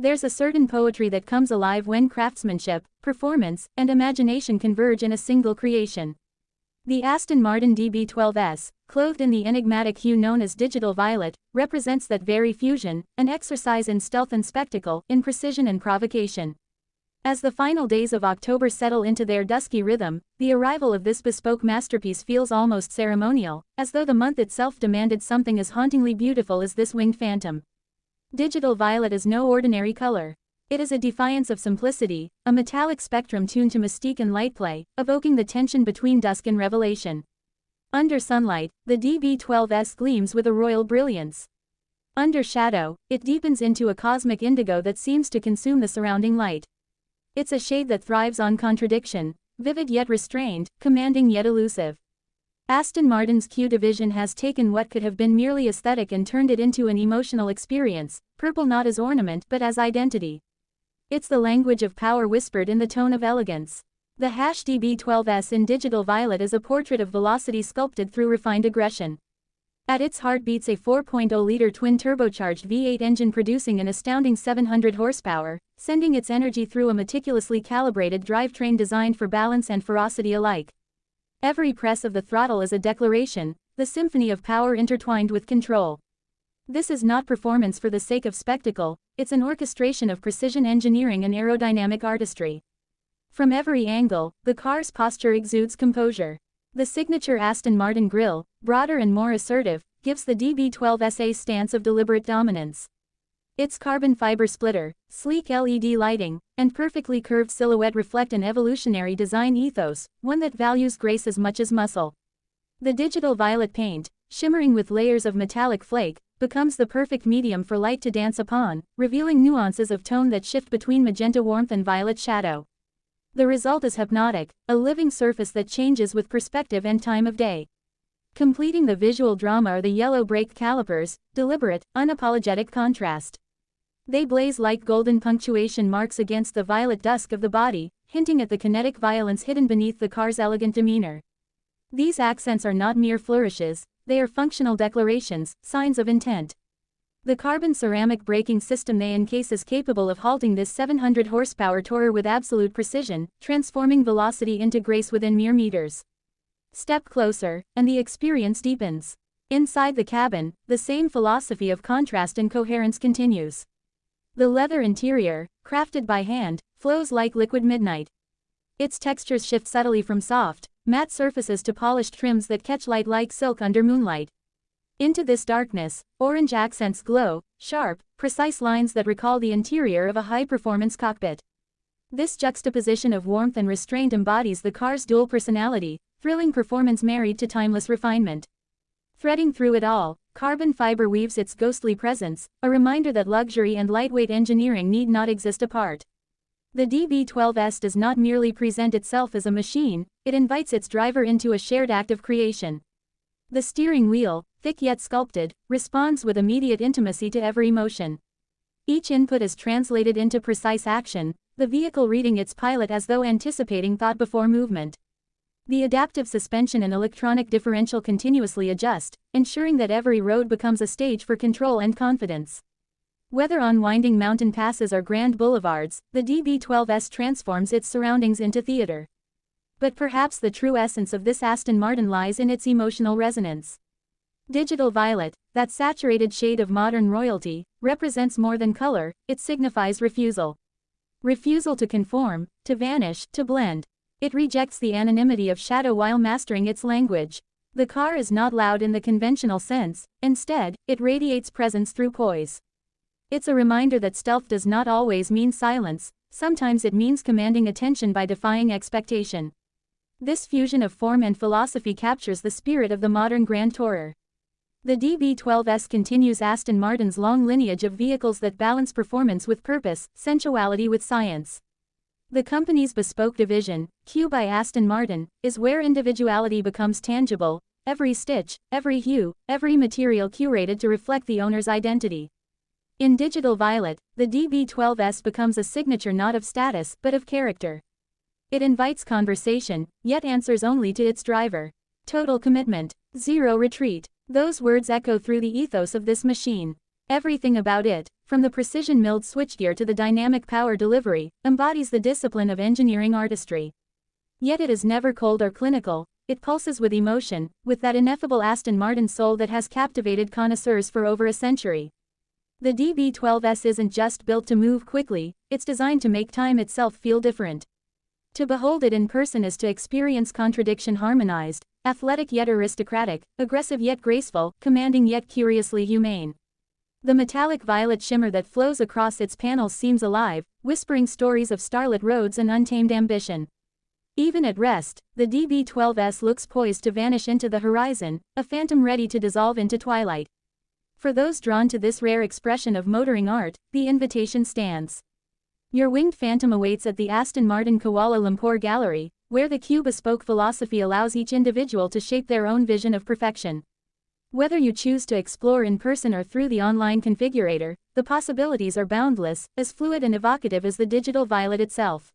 There's a certain poetry that comes alive when craftsmanship, performance, and imagination converge in a single creation. The Aston Martin DB12S, clothed in the enigmatic hue known as digital violet, represents that very fusion, an exercise in stealth and spectacle, in precision and provocation. As the final days of October settle into their dusky rhythm, the arrival of this bespoke masterpiece feels almost ceremonial, as though the month itself demanded something as hauntingly beautiful as this winged phantom. Digital violet is no ordinary color. It is a defiance of simplicity, a metallic spectrum tuned to mystique and light play, evoking the tension between dusk and revelation. Under sunlight, the DB12S gleams with a royal brilliance. Under shadow, it deepens into a cosmic indigo that seems to consume the surrounding light. It's a shade that thrives on contradiction, vivid yet restrained, commanding yet elusive. Aston Martin's Q division has taken what could have been merely aesthetic and turned it into an emotional experience, purple not as ornament but as identity. It's the language of power whispered in the tone of elegance. The DB12S in digital violet is a portrait of velocity sculpted through refined aggression. At its heart beats a 4.0-liter twin-turbocharged V8 engine producing an astounding 700 horsepower, sending its energy through a meticulously calibrated drivetrain designed for balance and ferocity alike. Every press of the throttle is a declaration, the symphony of power intertwined with control. This is not performance for the sake of spectacle, it's an orchestration of precision engineering and aerodynamic artistry. From every angle, the car's posture exudes composure. The signature Aston Martin grille, broader and more assertive, gives the DB12S a stance of deliberate dominance. Its carbon fiber splitter, sleek LED lighting, and perfectly curved silhouette reflect an evolutionary design ethos, one that values grace as much as muscle. The digital violet paint, shimmering with layers of metallic flake, becomes the perfect medium for light to dance upon, revealing nuances of tone that shift between magenta warmth and violet shadow. The result is hypnotic, a living surface that changes with perspective and time of day. Completing the visual drama are the yellow brake calipers, deliberate, unapologetic contrast. They blaze like golden punctuation marks against the violet dusk of the body, hinting at the kinetic violence hidden beneath the car's elegant demeanor. These accents are not mere flourishes, they are functional declarations, signs of intent. The carbon ceramic braking system they encase is capable of halting this 700 horsepower tourer with absolute precision, transforming velocity into grace within mere meters. Step closer, and the experience deepens. Inside the cabin, the same philosophy of contrast and coherence continues. The leather interior, crafted by hand, flows like liquid midnight. Its textures shift subtly from soft, matte surfaces to polished trims that catch light like silk under moonlight. Into this darkness, orange accents glow, sharp, precise lines that recall the interior of a high-performance cockpit. This juxtaposition of warmth and restraint embodies the car's dual personality, thrilling performance married to timeless refinement. Threading through it all, carbon fiber weaves its ghostly presence, a reminder that luxury and lightweight engineering need not exist apart. The DB12S does not merely present itself as a machine, it invites its driver into a shared act of creation. The steering wheel, thick yet sculpted, responds with immediate intimacy to every motion. Each input is translated into precise action, the vehicle reading its pilot as though anticipating thought before movement. The adaptive suspension and electronic differential continuously adjust, ensuring that every road becomes a stage for control and confidence. Whether on winding mountain passes or grand boulevards, the DB12S transforms its surroundings into theater. But perhaps the true essence of this Aston Martin lies in its emotional resonance. Digital violet, that saturated shade of modern royalty, represents more than color, it signifies refusal. Refusal to conform, to vanish, to blend. It rejects the anonymity of shadow while mastering its language. The car is not loud in the conventional sense, instead, it radiates presence through poise. It's a reminder that stealth does not always mean silence, sometimes it means commanding attention by defying expectation. This fusion of form and philosophy captures the spirit of the modern Grand Tourer. The DB12S continues Aston Martin's long lineage of vehicles that balance performance with purpose, sensuality with science. The company's bespoke division, Q by Aston Martin, is where individuality becomes tangible, every stitch, every hue, every material curated to reflect the owner's identity. In digital violet, the DB12S becomes a signature not of status but of character. It invites conversation, yet answers only to its driver. Total commitment, zero retreat. Those words echo through the ethos of this machine. Everything about it, from the precision-milled switchgear to the dynamic power delivery, embodies the discipline of engineering artistry. Yet it is never cold or clinical, it pulses with emotion, with that ineffable Aston Martin soul that has captivated connoisseurs for over a century. The DB12S isn't just built to move quickly, it's designed to make time itself feel different. To behold it in person is to experience contradiction harmonized, athletic yet aristocratic, aggressive yet graceful, commanding yet curiously humane. The metallic violet shimmer that flows across its panels seems alive, whispering stories of starlit roads and untamed ambition. Even at rest, the DB12S looks poised to vanish into the horizon, a phantom ready to dissolve into twilight. For those drawn to this rare expression of motoring art, the invitation stands. Your winged phantom awaits at the Aston Martin Kuala Lumpur Gallery, where the Q bespoke philosophy allows each individual to shape their own vision of perfection. Whether you choose to explore in person or through the online configurator, the possibilities are boundless, as fluid and evocative as the digital violet itself.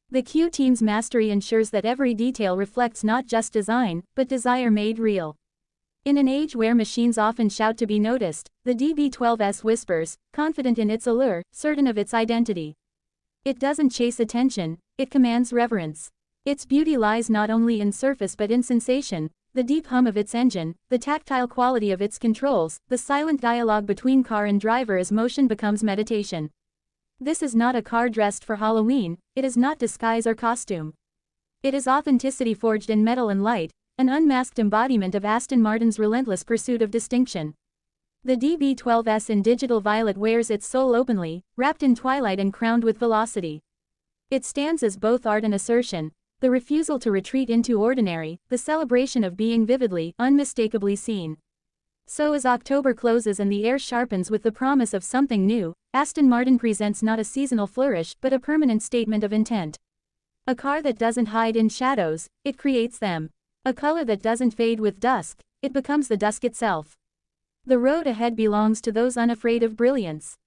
The Q team's mastery ensures that every detail reflects not just design, but desire made real. In an age where machines often shout to be noticed, the DB12S whispers, confident in its allure, certain of its identity. It doesn't chase attention, it commands reverence. Its beauty lies not only in surface but in sensation, the deep hum of its engine, the tactile quality of its controls, the silent dialogue between car and driver as motion becomes meditation. This is not a car dressed for Halloween, it is not disguise or costume. It is authenticity forged in metal and light, an unmasked embodiment of Aston Martin's relentless pursuit of distinction. The DB12S in digital violet wears its soul openly, wrapped in twilight and crowned with velocity. It stands as both art and assertion, the refusal to retreat into ordinary, the celebration of being vividly, unmistakably seen. So as October closes and the air sharpens with the promise of something new, Aston Martin presents not a seasonal flourish but a permanent statement of intent. A car that doesn't hide in shadows, it creates them. A color that doesn't fade with dusk, it becomes the dusk itself. The road ahead belongs to those unafraid of brilliance.